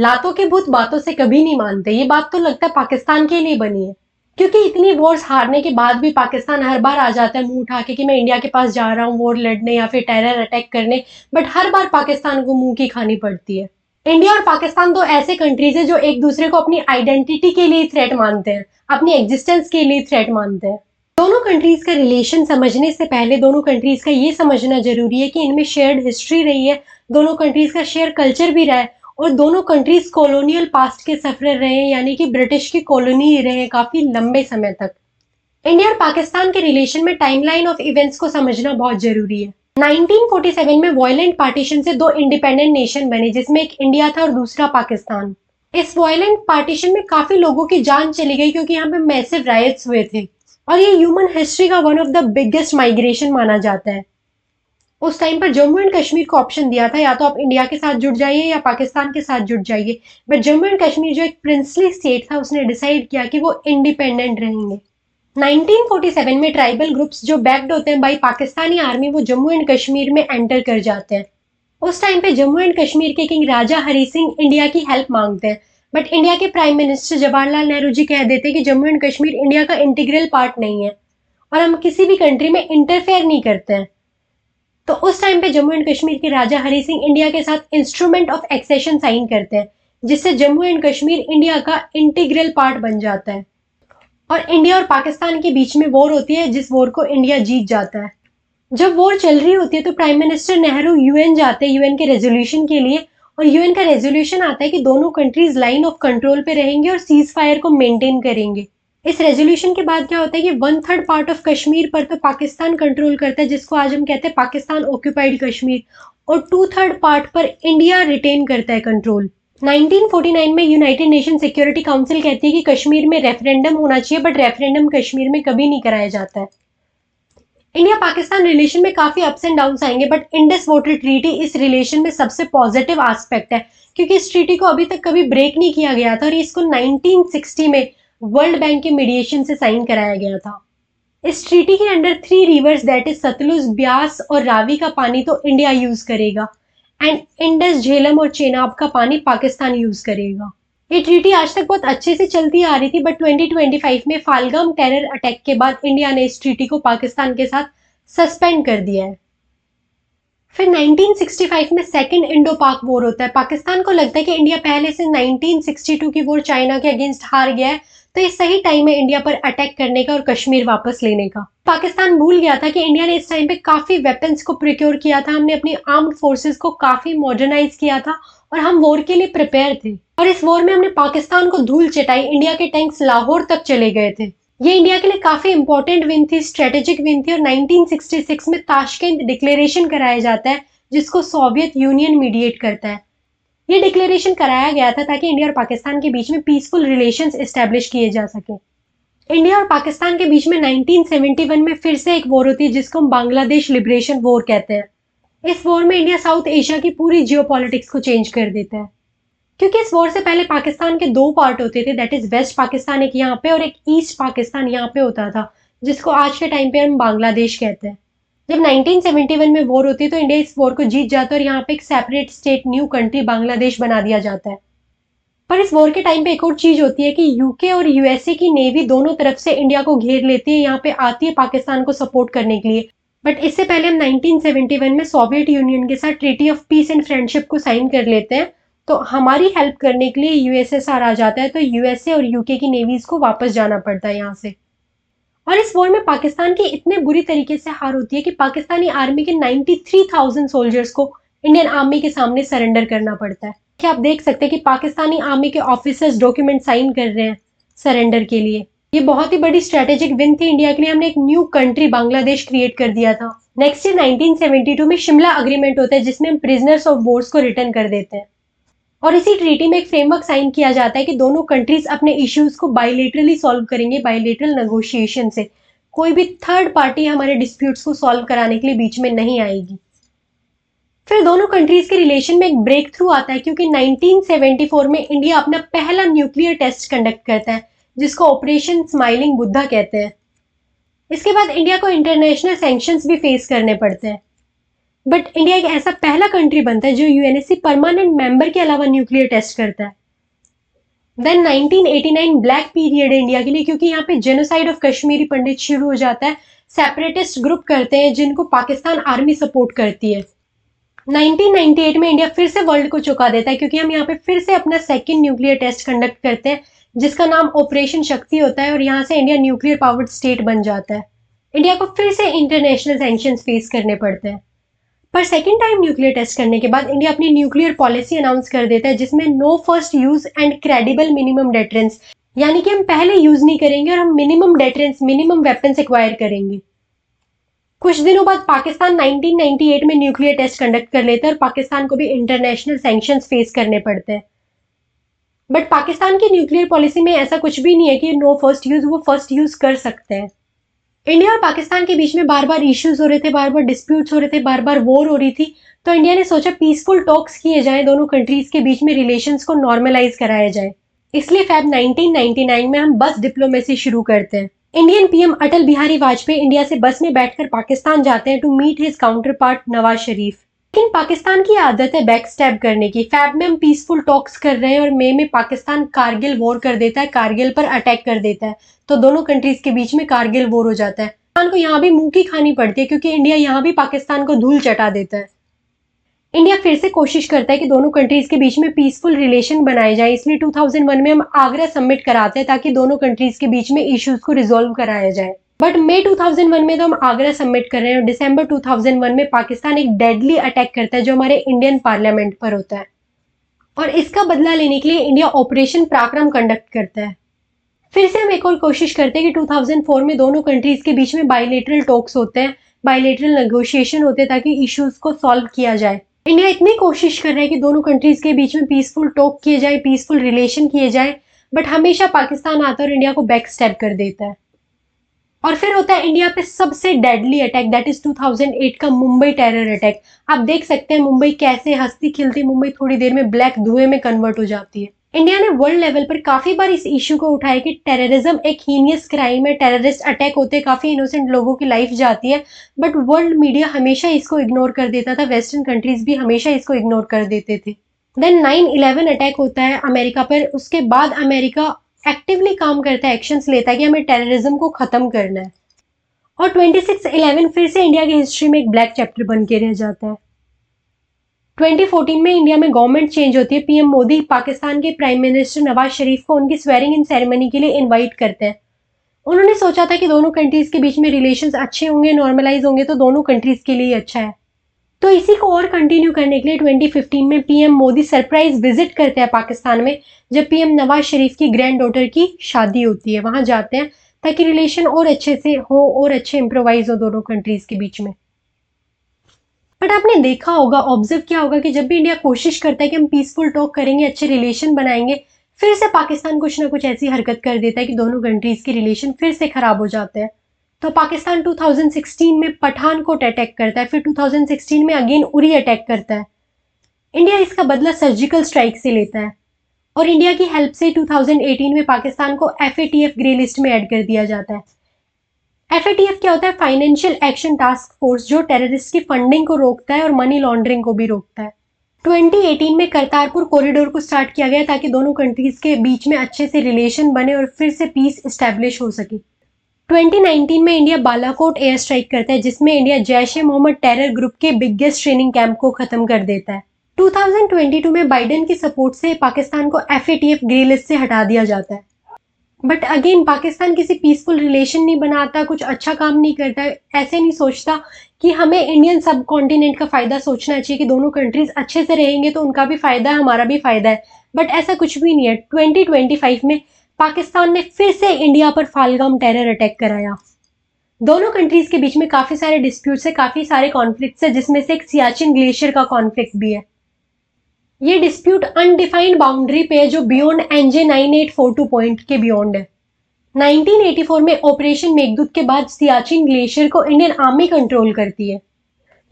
लातों के भूत बातों से कभी नहीं मानते, ये बात तो लगता है पाकिस्तान के लिए बनी है। क्योंकि इतनी वॉर्स हारने के बाद भी पाकिस्तान हर बार आ जाता है मुंह उठा के कि मैं इंडिया के पास जा रहा हूँ वॉर लड़ने या फिर टेरर अटैक करने, बट हर बार पाकिस्तान को मुंह की खानी पड़ती है। इंडिया और पाकिस्तान दो ऐसे कंट्रीज है जो एक दूसरे को अपनी आइडेंटिटी के लिए थ्रेट मानते हैं, अपनी एग्जिस्टेंस के लिए थ्रेट मानते हैं। दोनों कंट्रीज का रिलेशन समझने से पहले दोनों कंट्रीज का ये समझना जरूरी है कि इनमें शेयर्ड हिस्ट्री रही है, दोनों कंट्रीज का शेयर कल्चर भी रहा है, और दोनों कंट्रीज कॉलोनियल पास्ट के सफर रहे हैं, यानी कि ब्रिटिश की कॉलोनी रहे हैं काफी लंबे समय तक। इंडिया और पाकिस्तान के रिलेशन में टाइमलाइन ऑफ इवेंट्स को समझना बहुत जरूरी है। 1947 में वॉयलेंट पार्टीशन से दो इंडिपेंडेंट नेशन बने, जिसमें एक इंडिया था और दूसरा पाकिस्तान। इस वॉयलेंट पार्टीशन में काफी लोगों की जान चली गई क्योंकि यहाँ पे मैसिव राइट्स हुए थे, और ये ह्यूमन हिस्ट्री का one of the biggest migration माना जाता है। उस टाइम पर जम्मू एंड कश्मीर को ऑप्शन दिया था, या तो आप इंडिया के साथ जुड़ जाइए या पाकिस्तान के साथ जुड़ जाइए, बट जम्मू एंड कश्मीर जो एक प्रिंसली स्टेट था उसने डिसाइड किया कि वो इंडिपेंडेंट रहेंगे। 1947 में ट्राइबल ग्रुप्स जो बैक्ड होते हैं बाई पाकिस्तानी आर्मी वो जम्मू एंड कश्मीर में एंटर कर जाते हैं। उस टाइम पे जम्मू एंड कश्मीर के किंग राजा हरी सिंह इंडिया की हेल्प मांगते हैं, बट इंडिया के प्राइम मिनिस्टर जवाहरलाल नेहरू जी कह देते हैं कि जम्मू एंड कश्मीर इंडिया का इंटीग्रल पार्ट नहीं है और हम किसी भी कंट्री में इंटरफेयर नहीं करते हैं। तो उस टाइम पे जम्मू एंड कश्मीर के राजा हरी सिंह इंडिया के साथ इंस्ट्रूमेंट ऑफ एक्सेशन साइन करते हैं, जिससे जम्मू एंड कश्मीर इंडिया का इंटीग्रल पार्ट बन जाता है, और इंडिया और पाकिस्तान के बीच में वॉर होती है जिस वॉर को इंडिया जीत जाता है। जब वॉर चल रही होती है तो प्राइम मिनिस्टर नेहरू यूएन जाते हैं यूएन के रेजोल्यूशन के लिए, और यूएन का रेजोल्यूशन आता है कि दोनों कंट्रीज लाइन ऑफ कंट्रोल पे रहेंगे और सीज फायर को मेंटेन करेंगे। इस रेजोल्यूशन के बाद क्या होता है कि 1/3 पार्ट ऑफ कश्मीर पर तो पाकिस्तान कंट्रोल करता है, जिसको आज हम कहते हैं पाकिस्तान ऑक्यूपाइड कश्मीर, और 2/3 पार्ट पर इंडिया रिटेन करता है कंट्रोल। 1949 में यूनाइटेड नेशन सिक्योरिटी काउंसिल कहती है कि कश्मीर में रेफरेंडम होना चाहिए, बट रेफरेंडम कश्मीर में कभी नहीं कराया जाता है। इंडिया पाकिस्तान रिलेशन में काफी अप्स एंड डाउन्स आएंगे, बट इंडस वाटर ट्रीटी इस रिलेशन में सबसे पॉजिटिव एस्पेक्ट है, क्योंकि इस ट्रीटी को अभी तक कभी ब्रेक नहीं किया गया था और इसको 1960 में वर्ल्ड बैंक के मीडिएशन से साइन कराया गया था। इस ट्रीटी के under 3 rivers that is Sutlej, Beas और रावी का पानी तो इंडिया यूज करेगा, एंड इंडस, झेलम और चेनाब का पानी पाकिस्तान यूज करेगा। ये ट्रीटी आज तक बहुत अच्छे से चलती आ रही थी, बट 2025 में फालगाम टेरर अटैक के बाद इंडिया ने इस ट्रीटी को पाकिस्तान के साथ सस्पेंड कर दिया है। फिर 1965 में सेकेंड इंडो पाक वॉर होता है। पाकिस्तान को लगता है कि इंडिया पहले से 1962 की वॉर चाइना के अगेंस्ट हार गया है, तो ये सही टाइम है इंडिया पर अटैक करने का और कश्मीर वापस लेने का। पाकिस्तान भूल गया था कि इंडिया ने इस टाइम पे काफी वेपन्स को प्रिक्योर किया था, हमने अपनी आर्म्ड फोर्सेस को काफी मॉडर्नाइज किया था और हम वॉर के लिए प्रिपेयर थे, और इस वॉर में हमने पाकिस्तान को धूल चटाई। इंडिया के टैंक्स लाहौर तक चले गए थे। ये इंडिया के लिए काफी इंपॉर्टेंट विन थी, स्ट्रेटेजिक विन थी, और 1966 में ताशकंद डिक्लेरेशन कराया जाता है जिसको सोवियत यूनियन मीडिएट करता है। ये डिक्लेरेशन कराया गया था ताकि इंडिया और पाकिस्तान के बीच में पीसफुल रिलेशंस एस्टेब्लिश किए जा सके। इंडिया और पाकिस्तान के बीच में 1971 में फिर से एक वॉर होती है जिसको हम बांग्लादेश लिबरेशन वॉर कहते हैं। इस वॉर में इंडिया साउथ एशिया की पूरी जियोपॉलिटिक्स को चेंज कर देता है, क्योंकि इस वॉर से पहले पाकिस्तान के 2 पार्ट होते थे, दैट इज वेस्ट पाकिस्तान एक यहाँ पे और एक ईस्ट पाकिस्तान यहाँ पे होता था, जिसको आज के टाइम पे हम बांग्लादेश कहते हैं। जब 1971 में वॉर होती है तो इंडिया इस वॉर को जीत जाता है और यहाँ पे एक separate state new country Bangladesh बना दिया जाता है। पर इस वॉर के टाइम पे एक और चीज होती है कि यूके और यूएसए की नेवी दोनों तरफ से इंडिया को घेर लेती है, यहाँ पे आती है पाकिस्तान को सपोर्ट करने के लिए। बट इससे पहले हम 1971 में सोवियत यूनियन के साथ treaty of peace and friendship को साइन कर लेते हैं, तो हमारी हेल्प करने के लिए यूएसएसआर आ जाता है, तो यूएसए और यूके की नेवीज को वापस जाना पड़ता है यहाँ से। और इस वॉर में पाकिस्तान की इतने बुरी तरीके से हार होती है कि पाकिस्तानी आर्मी के 93,000 सोल्जर्स को इंडियन आर्मी के सामने सरेंडर करना पड़ता है। क्या आप देख सकते हैं कि पाकिस्तानी आर्मी के ऑफिसर्स डॉक्यूमेंट साइन कर रहे हैं सरेंडर के लिए। ये बहुत ही बड़ी स्ट्रेटेजिक विन थी इंडिया के लिए, हमने एक न्यू कंट्री बांग्लादेश क्रिएट कर दिया था। नेक्स्ट ईयर 1972 में शिमला अग्रीमेंट होता है जिसमें हम प्रिजनर्स ऑफ वॉर्स को रिटर्न कर देते हैं, और इसी ट्रीटी में एक फ्रेमवर्क साइन किया जाता है कि दोनों कंट्रीज अपने इश्यूज को बायलेटरली सॉल्व करेंगे, बायलेटरल नेगोशिएशन से। कोई भी थर्ड पार्टी हमारे डिस्प्यूट्स को सॉल्व कराने के लिए बीच में नहीं आएगी। फिर दोनों कंट्रीज के रिलेशन में एक ब्रेक थ्रू आता है, क्योंकि 1974 में इंडिया अपना पहला न्यूक्लियर टेस्ट कंडक्ट करता है जिसको ऑपरेशन स्माइलिंग बुद्धा कहते हैं। इसके बाद इंडिया को इंटरनेशनल सैंक्शंस भी फेस करने पड़ते हैं। बट इंडिया एक ऐसा पहला कंट्री बनता है जो यूएनएससी परमानेंट मेंबर के अलावा न्यूक्लियर टेस्ट करता है। देन 1989 ब्लैक पीरियड है इंडिया के लिए, क्योंकि यहाँ पे जेनोसाइड ऑफ कश्मीरी पंडित शुरू हो जाता है। सेपरेटिस्ट ग्रुप करते हैं जिनको पाकिस्तान आर्मी सपोर्ट करती है। 1998 में इंडिया फिर से वर्ल्ड को चौंका देता है, क्योंकि हम यहाँ पे फिर से अपना सेकंड न्यूक्लियर टेस्ट कंडक्ट करते हैं जिसका नाम ऑपरेशन शक्ति होता है, और यहाँ से इंडिया न्यूक्लियर पावर्ड स्टेट बन जाता है। इंडिया को फिर से इंटरनेशनल सैंक्शंस फेस करने पड़ते हैं। पर सेकेंड टाइम न्यूक्लियर टेस्ट करने के बाद इंडिया अपनी न्यूक्लियर पॉलिसी अनाउंस कर देता है, जिसमें no first use and credible minimum deterrence, यानी कि हम पहले यूज नहीं करेंगे और हम minimum deterrence, minimum weapons acquire करेंगे। कुछ दिनों बाद पाकिस्तान 1998 में न्यूक्लियर टेस्ट कंडक्ट कर लेता है और पाकिस्तान को भी इंटरनेशनल सैंक्शंस फेस करने पड़ते हैं। बट पाकिस्तान की न्यूक्लियर पॉलिसी में ऐसा कुछ भी नहीं है कि नो फर्स्ट यूज, वो फर्स्ट यूज कर सकते हैं। इंडिया और पाकिस्तान के बीच में बार बार इश्यूज हो रहे थे, बार बार डिस्प्यूट्स हो रहे थे, बार बार वॉर हो रही थी, तो इंडिया ने सोचा पीसफुल टॉक्स किए जाएं, दोनों कंट्रीज के बीच में रिलेशंस को नॉर्मलाइज कराया जाए। इसलिए फेब 1999 में हम बस डिप्लोमेसी शुरू करते हैं। Indian PM Atal Bihari Vajpayee India से बस में बैठकर पाकिस्तान जाते हैं to meet his counterpart Nawaz Sharif. लेकिन पाकिस्तान की आदत है बैक स्टैब करने की। फेब में हम पीसफुल टॉक्स कर रहे हैं और मई में पाकिस्तान कारगिल वॉर कर देता है, कारगिल पर अटैक कर देता है, तो दोनों कंट्रीज के बीच में कारगिल वॉर हो जाता है। पाकिस्तान को यहाँ भी मुंह की खानी पड़ती है, क्योंकि इंडिया यहाँ भी पाकिस्तान को धूल चटा देता है। इंडिया फिर से कोशिश करता है कि दोनों कंट्रीज के बीच में पीसफुल रिलेशन बनाए जाए, इसलिए 2001 में हम आगरा समिट कराते हैं ताकि दोनों कंट्रीज के बीच में इश्यूज को रिजोल्व कराया जाए। बट मई 2001 में तो हम आगरा सबमिट कर रहे हैं और दिसंबर 2001 में पाकिस्तान एक डेडली अटैक करता है जो हमारे इंडियन पार्लियामेंट पर होता है, और इसका बदला लेने के लिए इंडिया ऑपरेशन पराक्रम कंडक्ट करता है। फिर से हम एक और कोशिश करते हैं कि 2004 में दोनों कंट्रीज के बीच में बायलेटरल टॉक्स होते हैं, बायलेटरल नेगोशिएशन होते हैं ताकि इश्यूज को सॉल्व किया जाए। इंडिया इतनी कोशिश कर रहा है कि दोनों कंट्रीज के बीच में पीसफुल टॉक किए जाए, पीसफुल रिलेशन किए जाए, बट हमेशा पाकिस्तान आता है और इंडिया को बैक स्टेप कर देता है। और फिर होता है इंडिया पे सबसे डेडली अटैक, दैट इज 2008 का मुंबई टेरर अटैक। आप देख सकते हैं मुंबई कैसे हंसती खिलती मुंबई थोड़ी देर में ब्लैक धुएं में कन्वर्ट हो जाती है। इंडिया ने वर्ल्ड लेवल पर काफी बार इस इश्यू को उठाया कि टेररिज्म एक हीनियस क्राइम है, टेररिस्ट अटैक होते, काफी इनोसेंट लोगों की लाइफ जाती है, बट वर्ल्ड मीडिया हमेशा इसको इग्नोर कर देता था, वेस्टर्न कंट्रीज भी हमेशा इसको इग्नोर कर देते थे। देन 9/11 अटैक होता है अमेरिका पर, उसके बाद अमेरिका एक्टिवली काम करता है, एक्शंस लेता है कि हमें टेररिज्म को खत्म करना है, और 26/11 फिर से इंडिया की हिस्ट्री में एक ब्लैक चैप्टर बन के रह जाता है। 2014 में इंडिया में गवर्नमेंट चेंज होती है। पीएम मोदी पाकिस्तान के प्राइम मिनिस्टर नवाज शरीफ को उनकी स्वेरिंग इन सेरेमनी के लिए इनवाइट करते हैं। उन्होंने सोचा था कि दोनों कंट्रीज के बीच में रिलेशंस अच्छे होंगे, नॉर्मलाइज होंगे, तो दोनों कंट्रीज के लिए अच्छा है। तो इसी को और कंटिन्यू करने के लिए 2015 में पीएम मोदी सरप्राइज विजिट करते हैं पाकिस्तान में, जब पीएम नवाज शरीफ की ग्रैंड डॉटर की शादी होती है, वहां जाते हैं ताकि रिलेशन और अच्छे से हो और अच्छे इंप्रोवाइज हो दोनों कंट्रीज के बीच में। बट आपने देखा होगा, ऑब्जर्व किया होगा कि जब भी इंडिया कोशिश करता है कि हम पीसफुल टॉक करेंगे, अच्छे रिलेशन बनाएंगे, फिर से पाकिस्तान कुछ ना कुछ ऐसी हरकत कर देता है कि दोनों कंट्रीज के रिलेशन फिर से खराब हो जाते हैं। तो पाकिस्तान 2016 में पठानकोट अटैक करता है, फिर 2016 में अगेन उरी अटैक करता है। इंडिया इसका बदला सर्जिकल स्ट्राइक से लेता है, और इंडिया की हेल्प से 2018 में पाकिस्तान को FATF ग्रे लिस्ट में ऐड कर दिया जाता है। FATF क्या होता है? फाइनेंशियल एक्शन टास्क फोर्स, जो टेररिस्ट की फंडिंग को रोकता है और मनी लॉन्ड्रिंग को भी रोकता है। 2018 में करतारपुर कॉरिडोर को स्टार्ट किया गया ताकि दोनों कंट्रीज के बीच में अच्छे से रिलेशन बने और फिर से पीस एस्टेब्लिश हो सके। 2019 में इंडिया बालाकोट एयर स्ट्राइक करता है, जिसमें इंडिया जैश ए मोहम्मद टेरर ग्रुप के बिगेस्ट ट्रेनिंग कैंप को खत्म कर देता है। 2022 में बाइडेन की सपोर्ट से पाकिस्तान को FATF ग्रे लिस्ट से हटा दिया जाता है। बट अगेन पाकिस्तान किसी पीसफुल रिलेशन नहीं बनाता, कुछ अच्छा काम नहीं करता, ऐसे नहीं सोचता कि हमें इंडियन सब कॉन्टिनेंट का फायदा सोचना चाहिए कि दोनों कंट्रीज अच्छे से रहेंगे तो उनका भी फायदा है, हमारा भी फायदा है। बट ऐसा कुछ भी नहीं है। 2025 में पाकिस्तान ने फिर से इंडिया पर फालगाम टेरर अटैक कराया। दोनों कंट्रीज के बीच में काफी सारे डिस्प्यूट्स है, काफी सारे कॉन्फ्लिक्ट्स है, जिसमें से एक सियाचिन ग्लेशियर का कॉन्फ्लिक्ट भी है। ये डिस्प्यूट अनडिफाइंड बाउंड्री पे है जो बियॉन्ड NJ 9842 पॉइंट के बियॉन्ड है। 1984 में ऑपरेशन मेघदूत के बाद सियाचिन ग्लेशियर को इंडियन आर्मी कंट्रोल करती है,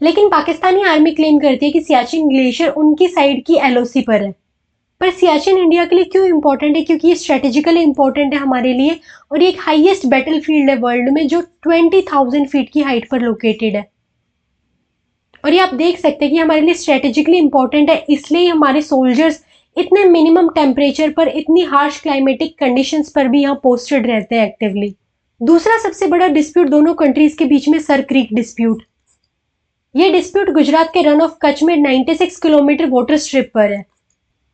लेकिन पाकिस्तानी आर्मी क्लेम करती है कि सियाचिन ग्लेशियर उनकी साइड की LOC पर है। पर सियाचिन इंडिया के लिए क्यों इंपॉर्टेंट है? क्योंकि ये स्ट्रेटेजिकली इंपॉर्टेंट है हमारे लिए, और ये एक हाईएस्ट बैटल फील्ड है वर्ल्ड में जो 20,000 फीट की हाइट पर लोकेटेड है। और ये आप देख सकते हैं कि हमारे लिए स्ट्रेटेजिकली इंपॉर्टेंट है, इसलिए हमारे सोल्जर्स इतने मिनिमम टेम्परेचर पर, इतनी हार्श क्लाइमेटिक कंडीशंस पर भी यहाँ पोस्टेड रहते हैं एक्टिवली। दूसरा सबसे बड़ा डिस्प्यूट दोनों कंट्रीज के बीच में सर क्रीक डिस्प्यूट। ये डिस्प्यूट गुजरात के रन ऑफ कच्छ में 96 किलोमीटर वाटर स्ट्रिप पर है।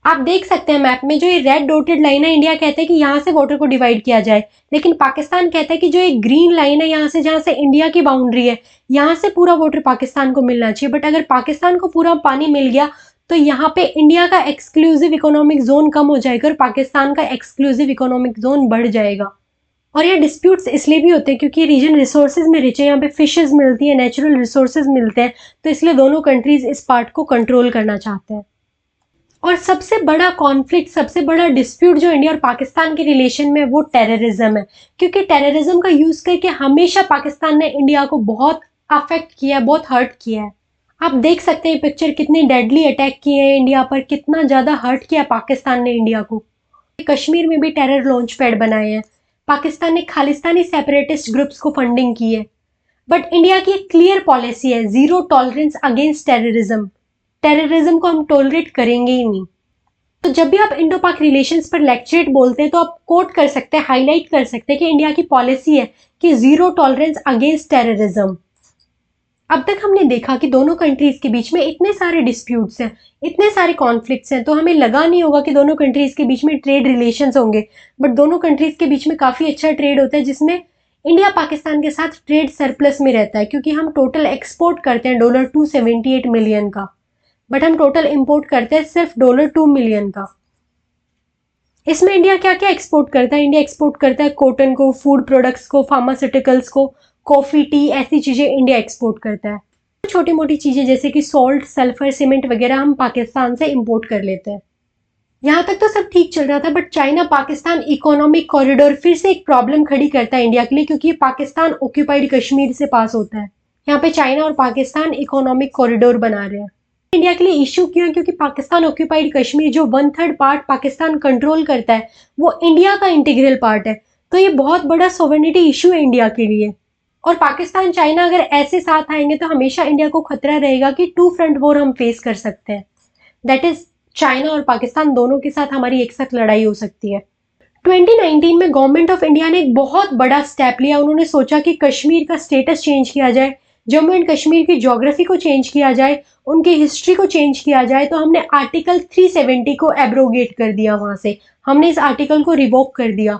आप देख सकते हैं मैप में जो ये रेड डॉटेड लाइन है, इंडिया कहता है कि यहाँ से वाटर को डिवाइड किया जाए, लेकिन पाकिस्तान कहता है कि जो एक ग्रीन लाइन है यहाँ से, जहाँ से इंडिया की बाउंड्री है, यहाँ से पूरा वाटर पाकिस्तान को मिलना चाहिए। बट अगर पाकिस्तान को पूरा पानी मिल गया तो यहाँ पे इंडिया का एक्सक्लूसिव इकोनॉमिक जोन कम हो जाएगा और पाकिस्तान का एक्सक्लूसिव इकोनॉमिक जोन बढ़ जाएगा। और ये डिस्प्यूट्स इसलिए भी होते हैं क्योंकि ये रीजन रिसोर्सेज में रिच है, यहाँ पे फिशेज मिलती है, नेचुरल रिसोर्सेज मिलते हैं, तो इसलिए दोनों कंट्रीज इस पार्ट को कंट्रोल करना चाहते हैं। और सबसे बड़ा कॉन्फ्लिक्ट, सबसे बड़ा डिस्प्यूट जो इंडिया और पाकिस्तान के रिलेशन में है वो टेररिज्म है, क्योंकि टेररिज्म का यूज करके हमेशा पाकिस्तान ने इंडिया को बहुत अफेक्ट किया है, बहुत हर्ट किया है। आप देख सकते हैं पिक्चर, कितने डेडली अटैक किए हैं इंडिया पर, कितना ज्यादा हर्ट किया पाकिस्तान ने इंडिया को। कश्मीर में भी टेरर लॉन्च पैड बनाए हैं, पाकिस्तान ने खालिस्तानी सेपरेटिस्ट ग्रुप्स को फंडिंग की है। बट इंडिया की एक क्लियर पॉलिसी है, zero tolerance against terrorism. Terrorism को हम टॉलरेट करेंगे ही नहीं। तो जब भी आप इंडो पाक रिलेशंस पर लेक्चरेट बोलते हैं तो आप कोट कर सकते हैं, हाईलाइट कर सकते हैं कि इंडिया की पॉलिसी है कि जीरो टॉलरेंस अगेंस्ट टेररिज्म। अब तक हमने देखा कि दोनों कंट्रीज के बीच में इतने सारे डिस्प्यूट्स हैं, इतने सारे कॉन्फ्लिक्ट्स हैं, तो हमें लगा नहीं होगा कि दोनों कंट्रीज के बीच में ट्रेड रिलेशंस होंगे। बट दोनों कंट्रीज के बीच में काफी अच्छा ट्रेड होता है, जिसमें इंडिया पाकिस्तान के साथ ट्रेड सरप्लस में रहता है, क्योंकि हम टोटल एक्सपोर्ट करते हैं $278 मिलियन का, बट हम टोटल इंपोर्ट करते हैं सिर्फ $2 मिलियन का। इसमें इंडिया क्या क्या एक्सपोर्ट करता है? इंडिया एक्सपोर्ट करता है कॉटन को, फूड प्रोडक्ट्स को, फार्मास्यूटिकल्स को, कॉफी, टी, ऐसी चीजें इंडिया एक्सपोर्ट करता है। छोटी मोटी चीजें जैसे कि सॉल्ट, सल्फर, सीमेंट वगैरह हम पाकिस्तान से इंपोर्ट कर लेते हैं। यहाँ तक तो सब ठीक चल रहा था, but China Pakistan economic corridor फिर से एक प्रॉब्लम खड़ी करता है इंडिया के लिए, क्योंकि पाकिस्तान ऑक्यूपाइड कश्मीर से पास होता है। यहाँ पे चाइना और पाकिस्तान इकोनॉमिक कॉरिडोर बना रहे हैं। इंडिया के लिए इश्यू क्यों है? क्योंकि पाकिस्तान ऑक्यूपाइड कश्मीर जो 1/3 पार्ट पाकिस्तान कंट्रोल करता है वो इंडिया का इंटीग्रल पार्ट है, तो ये बहुत बड़ा सोवरेनिटी इश्यू है इंडिया के लिए। और पाकिस्तान चाइना अगर ऐसे साथ आएंगे तो हमेशा इंडिया को खतरा रहेगा कि 2 फ्रंट वॉर हम फेस कर सकते हैं, दैट इज चाइना और पाकिस्तान दोनों के साथ हमारी एक साथ लड़ाई हो सकती है। 2019 में गवर्नमेंट ऑफ इंडिया ने एक बहुत बड़ा स्टेप लिया। उन्होंने सोचा कि कश्मीर का स्टेटस चेंज किया जाए, जम्मू एंड कश्मीर की ज्योग्राफी को चेंज किया जाए, उनकी हिस्ट्री को चेंज किया जाए। तो हमने आर्टिकल 370 को एब्रोगेट कर दिया, वहां से हमने इस आर्टिकल को रिवोक कर दिया।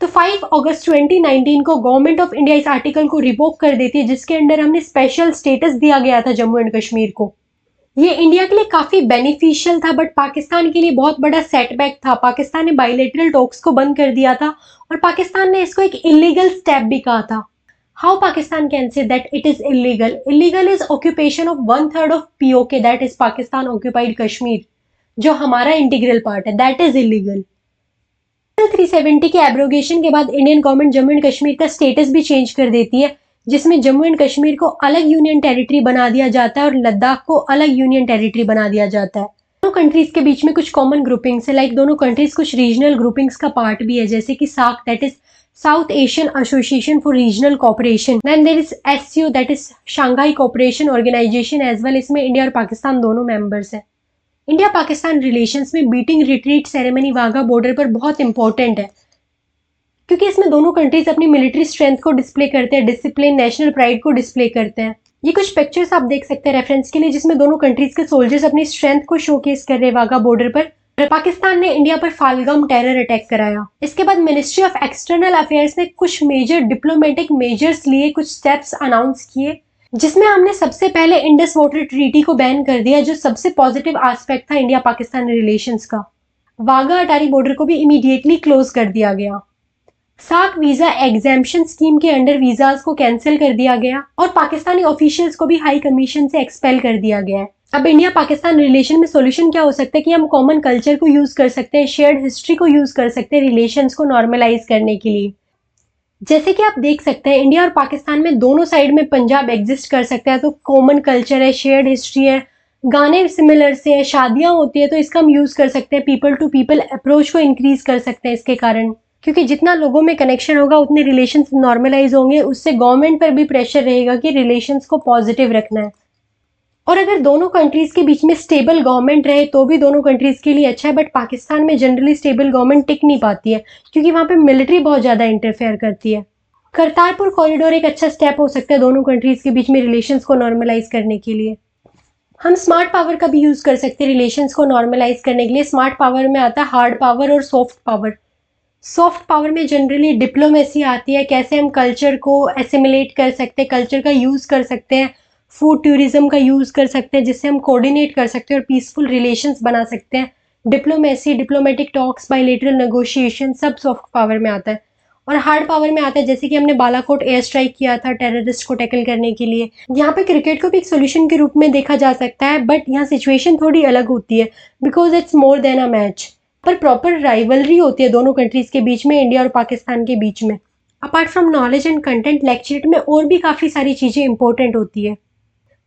तो 5 अगस्त 2019 को गवर्नमेंट ऑफ इंडिया इस आर्टिकल को रिवोक कर देती है, जिसके अंडर हमने स्पेशल स्टेटस दिया गया था जम्मू एंड कश्मीर को। ये इंडिया के लिए काफी बेनिफिशियल था, बट पाकिस्तान के लिए बहुत बड़ा सेटबैक था। पाकिस्तान ने बायलैटरल टॉक्स को बंद कर दिया था और पाकिस्तान ने इसको एक इलीगल स्टेप भी कहा था। How Pakistan can say that it is illegal? Illegal is occupation of 1/3 of PoK, that is Pakistan occupied Kashmir, जो हमारा इंटीग्रल पार्ट है, दैट इज इलीगल। 370 के एब्रोगेशन के बाद Indian government Jammu and Kashmir का स्टेटस भी चेंज कर देती है, जिसमें जम्मू एंड कश्मीर को अलग यूनियन टेरिटरी बना दिया जाता है और लद्दाख को अलग यूनियन टेरिटरी बना दिया जाता है। दोनों कंट्रीज के बीच में कुछ कॉमन ग्रुपिंग्स है, लाइक दोनों कंट्रीज कुछ रीजनल ग्रुपिंग्स का पार्ट भी है, जैसे कि SAARC, that is South Asian Association for Regional Cooperation, then there is SCO, that is Shanghai Cooperation Organisation as well. इसमें इंडिया और पाकिस्तान दोनों मेंबर्स हैं। इंडिया पाकिस्तान रिलेशंस में beating retreat ceremony Wagah border पर बहुत इंपॉर्टेंट है, क्योंकि इसमें दोनों कंट्रीज अपनी मिलिट्री स्ट्रेंथ को डिस्प्ले करते हैं, डिसिप्लिन, नेशनल प्राइड को डिस्प्ले करते हैं। ये कुछ पिक्चर्स आप देख सकते हैं रेफरेंस के लिए, जिसमें दोनों कंट्रीज के सोल्जर्स अपनी स्ट्रेंथ को शोकेस कर रहे हैं वाघा बॉर्डर पर। पाकिस्तान ने इंडिया पर फालगम टेरर अटैक कराया। इसके बाद मिनिस्ट्री ऑफ एक्सटर्नल अफेयर्स ने कुछ मेजर डिप्लोमेटिक मेजर्स लिए, कुछ स्टेप्स अनाउंस किए, जिसमें हमने सबसे पहले इंडस वाटर ट्रीटी को बैन कर दिया, जो सबसे पॉजिटिव एस्पेक्ट था इंडिया पाकिस्तान रिलेशंस का। वाघा अटारी बॉर्डर को भी इमीडिएटली क्लोज कर दिया गया। सार्क वीजा एग्जेम्पशन स्कीम के अंडर वीजास को कैंसिल कर दिया गया और पाकिस्तानी ऑफिशियल्स को भी हाई कमीशन से एक्सपेल कर दिया गया है। अब इंडिया पाकिस्तान रिलेशन में सॉल्यूशन क्या हो सकता है कि हम कॉमन कल्चर को यूज कर सकते हैं, शेयर्ड हिस्ट्री को यूज कर सकते हैं रिलेशंस को नॉर्मलाइज करने के लिए। जैसे कि आप देख सकते हैं इंडिया और पाकिस्तान में दोनों साइड में पंजाब एग्जिस्ट कर सकता है, तो कॉमन कल्चर है, शेयर्ड हिस्ट्री है, गाने सिमिलर से है, शादियां होती है, तो इसका हम यूज कर सकते हैं। पीपल टू पीपल अप्रोच को इंक्रीज कर सकते हैं इसके कारण, क्योंकि जितना लोगों में कनेक्शन होगा उतने रिलेशंस नॉर्मलाइज होंगे, उससे गवर्नमेंट पर भी प्रेशर रहेगा कि रिलेशंस को पॉजिटिव रखना है। और अगर दोनों कंट्रीज के बीच में स्टेबल गवर्नमेंट रहे तो भी दोनों कंट्रीज के लिए अच्छा है, बट पाकिस्तान में जनरली स्टेबल गवर्नमेंट टिक नहीं पाती है क्योंकि वहाँ पे मिलिट्री बहुत ज़्यादा इंटरफेयर करती है। करतारपुर कॉरिडोर एक अच्छा स्टेप हो सकता है दोनों कंट्रीज के बीच में रिलेशंस को नॉर्मलाइज करने के लिए। हम स्मार्ट पावर का भी यूज़ कर सकते हैं रिलेशंस को नॉर्मलाइज करने के लिए। स्मार्ट पावर में आता है हार्ड पावर और सॉफ्ट पावर। सॉफ्ट पावर में जनरली डिप्लोमेसी आती है, कैसे हम कल्चर को एसिमिलेट कर सकते हैं, कल्चर का यूज़ कर सकते हैं, फूड टूरिज्म का यूज़ कर सकते हैं जिससे हम कोऑर्डिनेट कर सकते हैं और पीसफुल रिलेशंस बना सकते हैं। Diplomacy, diplomatic talks, bilateral negotiation सब सॉफ्ट पावर में आता है। और हार्ड पावर में आता है जैसे कि हमने बालाकोट एयर स्ट्राइक किया था टेररिस्ट को टैकल करने के लिए। यहाँ पे क्रिकेट को भी एक सोल्यूशन के रूप में देखा जा सकता है, बट यहाँ सिचुएशन थोड़ी अलग होती है because it's more than a match. पर प्रॉपर राइवलरी होती है दोनों कंट्रीज के बीच में, इंडिया और पाकिस्तान के बीच में। Apart from knowledge and content, lecturette में और भी काफ़ी सारी चीज़ें इंपॉर्टेंट होती है।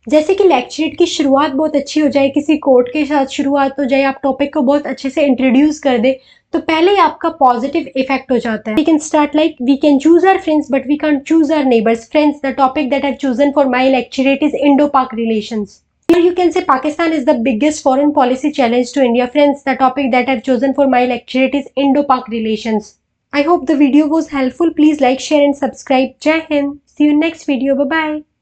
जैसे कि लेक्चरेट की शुरुआत बहुत अच्छी हो जाए, किसी कोट के साथ शुरुआत हो जाए, आप टॉपिक को बहुत अच्छे से इंट्रोड्यूस कर दे तो पहले ही आपका पॉजिटिव इफेक्ट हो जाता है। We can start like we can choose our friends but we can't choose our neighbours. Friends, the topic that I have chosen for my lecturette is Indo-Pak relations. Here you can say Pakistan is the biggest foreign policy challenge to India. Friends, the topic that I've chosen for my lecturate is Indo-Pak relations. I hope the video was helpful. Please like, share and subscribe. Jai Hind. See you next video. Bye-bye.